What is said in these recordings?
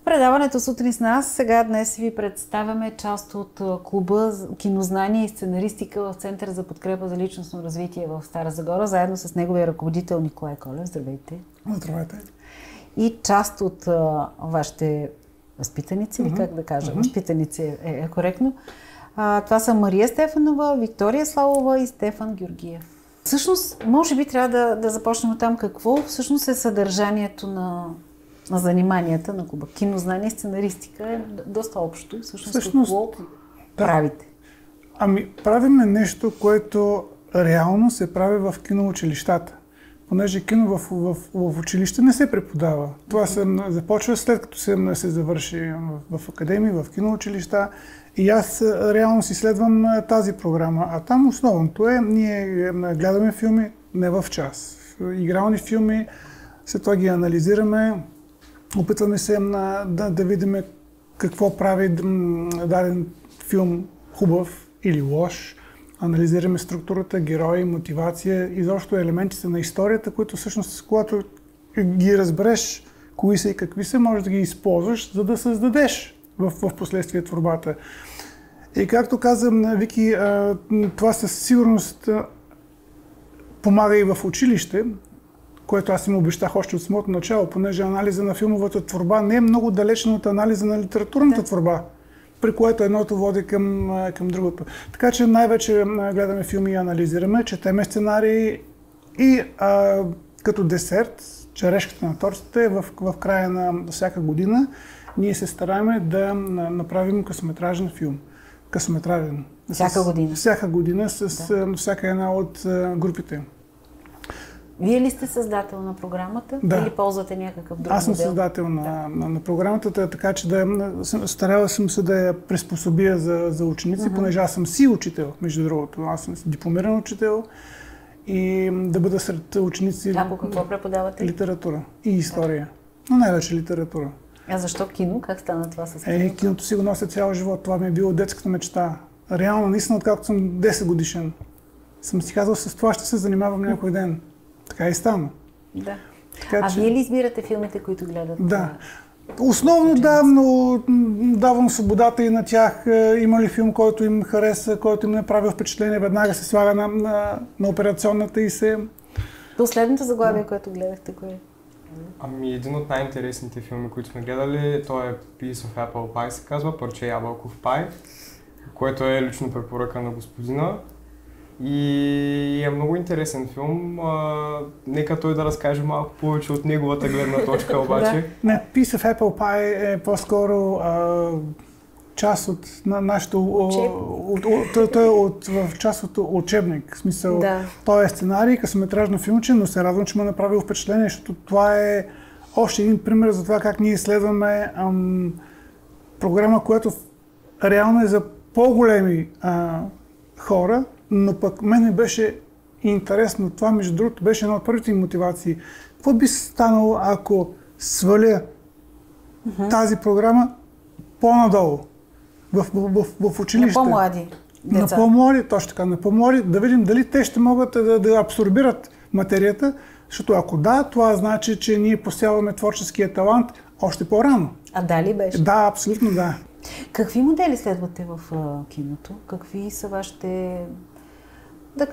предаването Сутрин с нас. Сега днес ви представяме част от клуба Кинознание и сценаристика в Център за подкрепа за личностно развитие в Стара Загора, заедно с неговия ръководител Николай Колев. Здравейте! Здравейте! И част от вашите възпитаници, или как да кажа, възпитаници е коректно. Това са Мария Стефанова, Виктория Славова и Стефан Георгиев. Всъщност, може би трябва да започнем от там какво всъщност е съдържанието на заниманията на клуба. Кинознание и сценаристика е доста общо. Всъщност какво правите? Правиме нещо, което реално се прави в киноучилищата. Понеже кино в училище не се преподава. Това се започва след като се завърши в академии, в киноучилища. И аз реално си следвам тази програма. А там основното е, ние гледаме филми не в час. Игрални филми, след това ги анализираме, опитваме се да видим какво прави даден филм хубав или лош. Анализираме структурата, герои, мотивация, изобщо елементите на историята, които всъщност, когато ги разбереш кои са и какви са, можеш да ги използваш, за да създадеш в последствие творбата. И както каза Вики, това със сигурност помага и в училище, което аз им обещах още от самото начало, понеже анализа на филмовата творба не е много далечна от анализа на литературната творба, при което едното води към другото. Така че най-вече гледаме филми и анализираме, четеме сценарии и като десерт, черешката на тортата е в края на всяка година, ние се стараем да направим късометражен филм. Късометражен. Всяка година? Всяка година с всяка една от групите. Вие ли сте създател на програмата? Да. Или ползвате някакъв друг модел? Аз съм създател на програмата, така че старала съм се да я приспособя за ученици, понеже аз съм си учител, между другото. Аз съм дипломиран учител и да бъда сред ученици. А по какво преподавате? Литература и история. Но най-вече литература. А защо кино? Как стана това с киното? Киното си го нося цял живот. Това ми е било детската мечта. Реално, наистина, откакто съм 10 годишен, съм си казал, с това ще се занимавам някой ден. Така и стана. Да. Така, вие ли избирате филмите, които гледат? Да. Основно да, но давам свободата и на тях. Има ли филм, който им хареса, който им направи впечатление, веднага се слага на операционната и се... Последното заглавие, което гледахте, кое е? Един от най-интересните филми, които сме гледали, той е Piece of Apple Pie, се казва, парче ябълков пай, което е лично препоръка на господина. И е много интересен филм. Нека той да разкаже малко повече от неговата гледна точка обаче. Не, Piece of Apple Pie е по-скоро част от нашото... Той е в част от учебник. В смисъл, той е сценарий, късометражно филмче, но се радвам, че ме направи впечатление, защото това е още един пример за това как ние изследваме програма, която реално е за по-големи хора, но пък мене беше интересно. Това, между другото, беше една от първите мотивации. Какво би станало, ако сваля тази програма по-надолу, в училище? На по-млади деца. На по-млади, точно така, на по-млади, да видим дали те ще могат да абсорбират материята, защото ако да, това значи, че ние посяваме творческия талант още по-рано. А дали беше? Да, абсолютно да. Какви модели следвате в киното? Какви са вашите,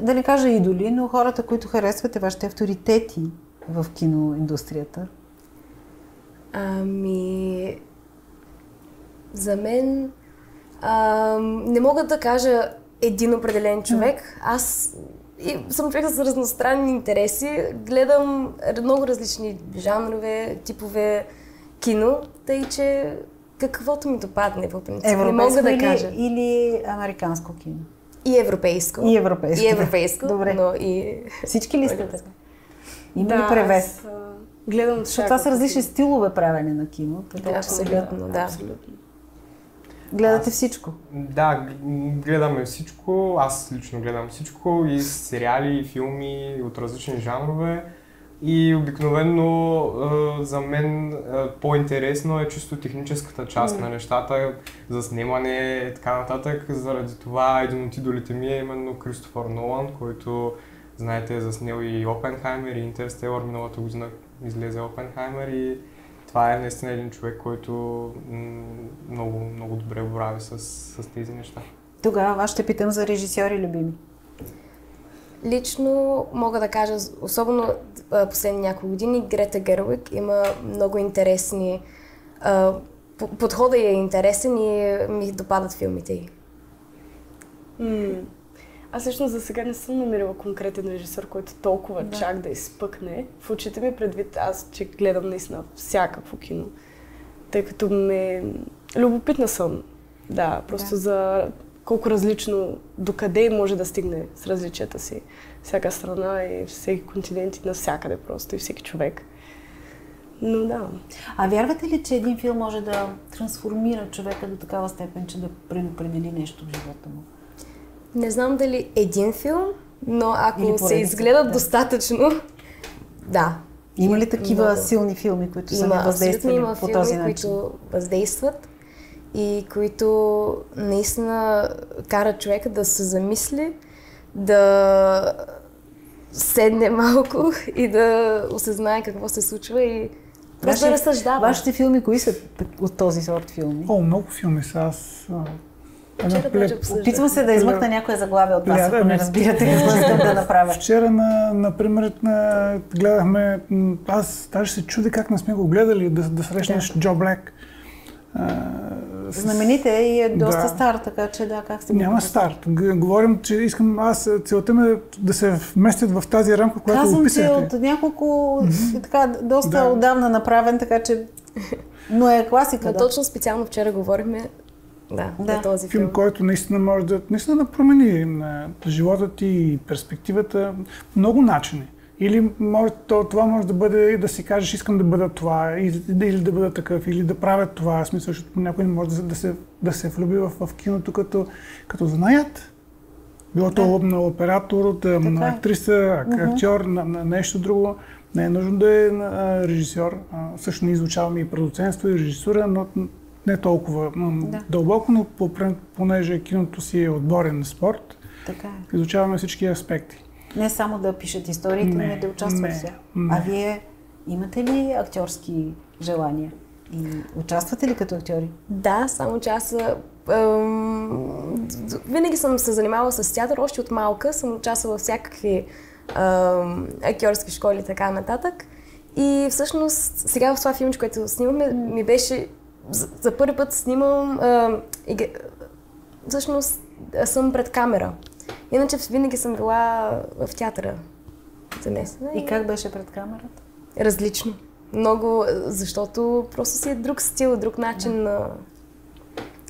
да не кажа идоли, но хората, които харесвате, вашите авторитети в киноиндустрията? За мен не мога да кажа един определен човек. Аз съм човек с разностранни интереси. Гледам много различни жанрове, типове кино, тъй че каквото ми допадне, по принцип. Европейско не мога да кажа. Или американско кино? И европейско. И европейско. И европейско. Добре. Но и... Всички ли сте така? Има ли превес? Гледам защото това са различни стилове правене на кино. Абсолютно, да. Гледате всичко? Да, гледаме всичко. Аз лично гледам всичко. И сериали, и филми от различни жанрове. И обикновено за мен по-интересно е чисто техническата част на нещата, за снимане и така нататък. Заради това един от идолите ми е именно Кристофър Нолан, който, знаете, е заснел и Опенхаймер и Интерстелър. Миналата година излезе Опенхаймер и това е наистина един човек, който много, много добре борави с тези неща. Тогава аз ще питам за режисьори любими. Лично мога да кажа, особено последни няколко години, Грета Гервиг има много интересни... Подходът е интересен и ми допадат филмите й. Аз лично за сега не съм намерила конкретен режисьор, който толкова чак да изпъкне. В очите ми предвид аз, че гледам наистина всякакво кино. Тъй като любопитна съм. Да, просто за колко различно, докъде може да стигне с различията си. Всяка страна и всеки континент и навсякъде просто и всеки човек. Но да. А вярвате ли, че един филм може да трансформира човека до такава степен, че да предопредели нещо в живота му? Не знам дали един филм, но ако се изгледат достатъчно, да. Има ли такива силни филми, които са въздействали по този начин? Които въздействат и които наистина карат човека да се замисли, да седне малко и да осъзнае какво се случва и просто да разсъждава. Вашите филми, кои са от този сорт филми? Много филми са. Аз опитвам се да измъкна някоя заглавие от вас, ако не разбирате какво искам да направя. Вчера, например, гледахме, аз даже се чудя как не сме го гледали, да срещнеш Джо Блек. Знамените и е доста стар, така че как се... Няма старт. Говорим, че искам целта ми да се вместят в тази рамка, която описахте. Казвам, че от няколко, доста отдавна направен, така че... Но е класика, но точно специално вчера говорихме за този филм, който наистина може да промени живота ти и перспективата. Много начини. Или това може да бъде да си кажеш, искам да бъда това, или да бъда такъв, или да правя това. В смисъл, защото някой не може да се влюби в киното като занаят. Било то на оператор, на актриса, актьор, на нещо друго. Не е нужно да е режисьор. Също не изучаваме и продуцентство, и режисура, но не толкова дълбоко, но понеже киното си е отборен спорт, изучаваме всички аспекти. Не само да пишат историите, но и да участват в тях. А вие имате ли актьорски желания? И участвате ли като актьори? Да, само че аз винаги съм се занимавала с театър, още от малка съм участвала в всякакви актьорски школи и така нататък. И всъщност сега в това филмче, което снимаме, ми беше за първи път снимам, всъщност съм пред камера. Иначе винаги съм била в театъра замесена. И как беше пред камерата? Различно. Много, защото просто си е друг стил, друг начин на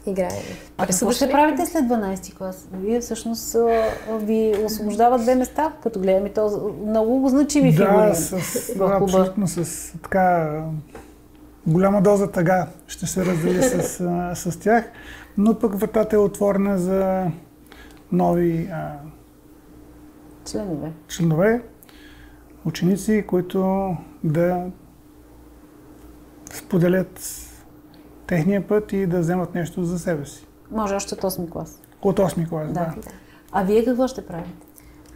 играене. А какво ще правите след 12 клас? Вие всъщност ви освобождават две места, като гледаме то много значими фигури в клуба. Абсолютно с така голяма доза тъга ще се раздели с тях, но пък вратата е отворена за нови членове, ученици, които да споделят техния път и да вземат нещо за себе си. Може още от 8 клас. От 8 клас, да. А вие какво ще правите?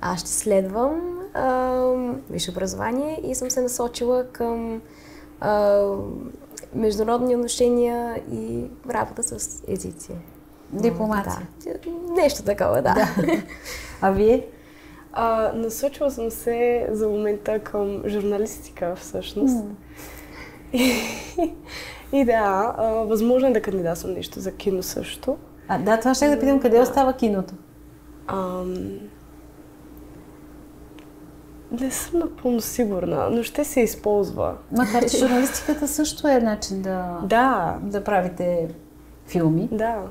Аз ще следвам висше образование и съм се насочила към международни отношения и работа с езици. Дипломация. Нещо такова, да. А вие? Насочила съм се за момента към журналистика, всъщност. И възможно е да кандидатствам нещо за кино също. Това ще да питам, къде остава киното? Не съм напълно сигурна, но ще се използва. Макар че журналистиката също е начин да правите филми. Да.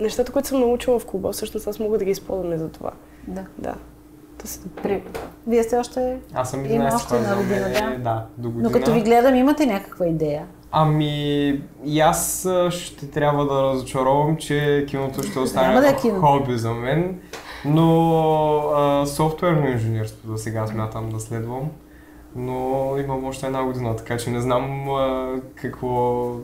Нещата, които съм научила в клуба, всъщност аз мога да ги използвам и за това. Да. Добре. Вие сте още... Аз съм 11 клас за година. Да, до година. Но като ви гледам, имате някаква идея? И аз ще трябва да разочаровам, че киното ще остане хобби за мен. Но софтуерно инженерство до сега смятам да следвам. Но имам още една година, така че не знам какво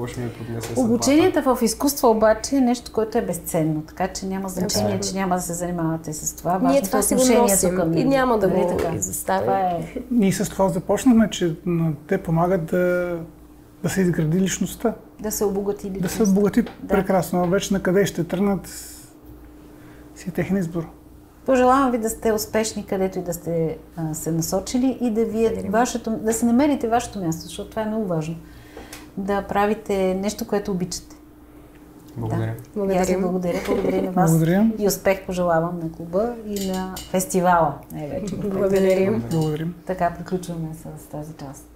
ще ми поднесе съдбата. Обучението в изкуство обаче е нещо, което е безценно, така че няма значение, че няма да се занимавате с това. Ние това си го носим и няма да го изоставим. Ние с това започнахме, че те помагат да да се изгради личността. Да се обогати личността. Да се обогати прекрасно. А вече на къде ще тръгнат си техен избор. Пожелавам ви да сте успешни, където и да сте се насочили и да си намерите вашето място, защото това е много важно. Да правите нещо, което обичате. Благодаря. Да. И аз ви благодаря. Благодаря на вас. Благодаря. И успех пожелавам на клуба и на фестивала. Благодарим. Благодарим. Така приключваме с тази част.